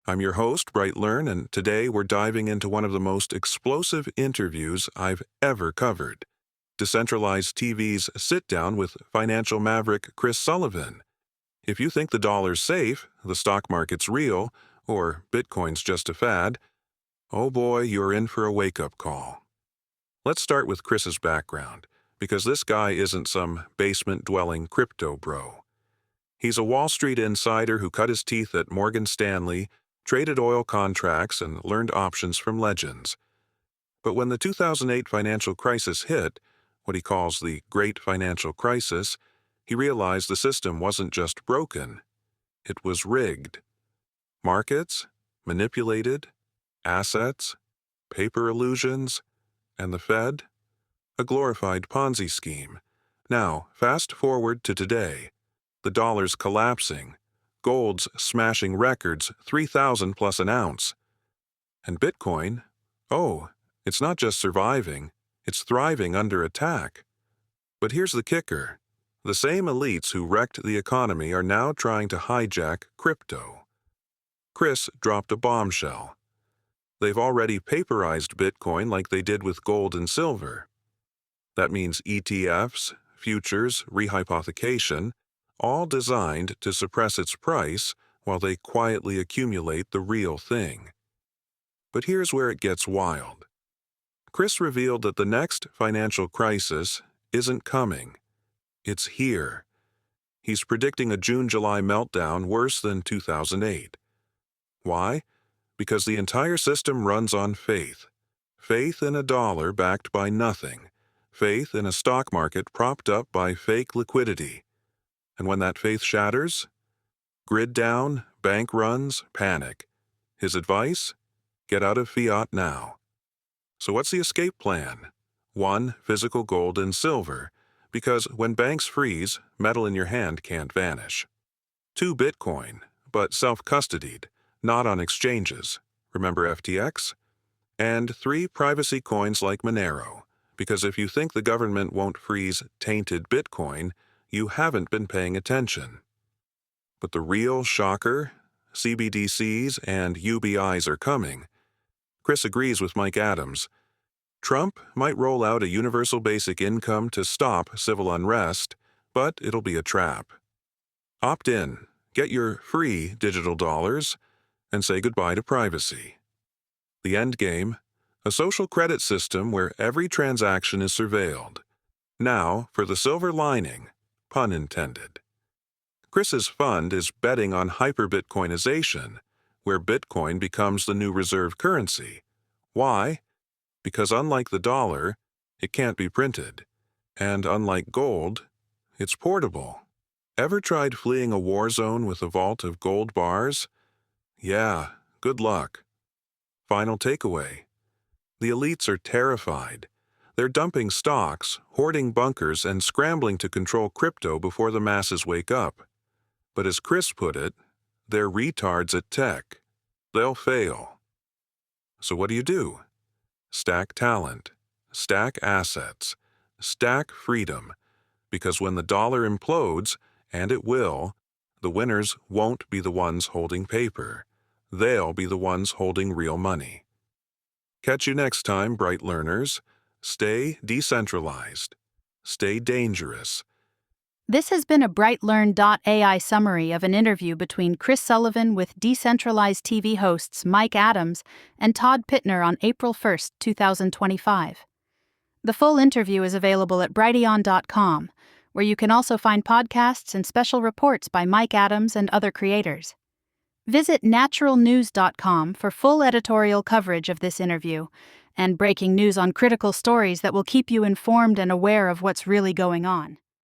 I'm your host, BrightLearn, and today we're diving into one of the most explosive interviews I've ever covered. Decentralize TV's sit-down with financial maverick Chris Sullivan. If you think the dollar's safe, the stock market's real, or Bitcoin's just a fad, oh boy, you're in for a wake-up call. Let's start with Chris's background, because this guy isn't some basement-dwelling crypto bro. He's a Wall Street insider who cut his teeth at Morgan Stanley, traded oil contracts, and learned options from legends. But when the 2008 financial crisis hit, what he calls the Great Financial Crisis, he realized the system wasn't just broken, it was rigged. Markets, manipulated, assets, paper illusions, and the Fed? A glorified Ponzi scheme. Now, fast forward to today. The dollar's collapsing. Gold's smashing records, 3,000 plus an ounce. And Bitcoin? Oh, it's not just surviving, it's thriving under attack. But here's the kicker. The same elites who wrecked the economy are now trying to hijack crypto. Chris dropped a bombshell. They've already paperized Bitcoin like they did with gold and silver. That means ETFs, futures, rehypothecation, all designed to suppress its price while they quietly accumulate the real thing. But here's where it gets wild. Chris revealed that the next financial crisis isn't coming. It's here. He's predicting a June-July meltdown worse than 2008. Why? Because the entire system runs on faith. Faith in a dollar backed by nothing. Faith in a stock market propped up by fake liquidity. And when that faith shatters, grid down, bank runs, panic. His advice? Get out of fiat now. So what's the escape plan? 1, physical gold and silver, because when banks freeze, metal in your hand can't vanish. 2, Bitcoin, but self-custodied, not on exchanges. Remember FTX? And 3, privacy coins like Monero, because if you think the government won't freeze tainted Bitcoin, you haven't been paying attention. But the real shocker? CBDCs and UBIs are coming. Chris agrees with Mike Adams. Trump might roll out a universal basic income to stop civil unrest, but it'll be a trap. Opt in, get your free digital dollars, and say goodbye to privacy. The end game? A social credit system where every transaction is surveilled. Now, for the silver lining. Pun intended. Chris's fund is betting on hyper-Bitcoinization, where Bitcoin becomes the new reserve currency. Why? Because unlike the dollar, it can't be printed. And unlike gold, it's portable. Ever tried fleeing a war zone with a vault of gold bars? Yeah, good luck. Final takeaway. The elites are terrified. They're dumping stocks, hoarding bunkers, and scrambling to control crypto before the masses wake up. But as Chris put it, they're retards at tech. They'll fail. So what do? Stack talent, stack assets, stack freedom, because when the dollar implodes, and it will, the winners won't be the ones holding paper. They'll be the ones holding real money. Catch you next time, bright learners. Stay decentralized. Stay dangerous. This has been a BrightLearn.ai summary of an interview between Chris Sullivan with Decentralize TV hosts Mike Adams and Todd Pittner on April 1, 2025. The full interview is available at Brighteon.com, where you can also find podcasts and special reports by Mike Adams and other creators. Visit naturalnews.com for full editorial coverage of this interview and breaking news on critical stories that will keep you informed and aware of what's really going on.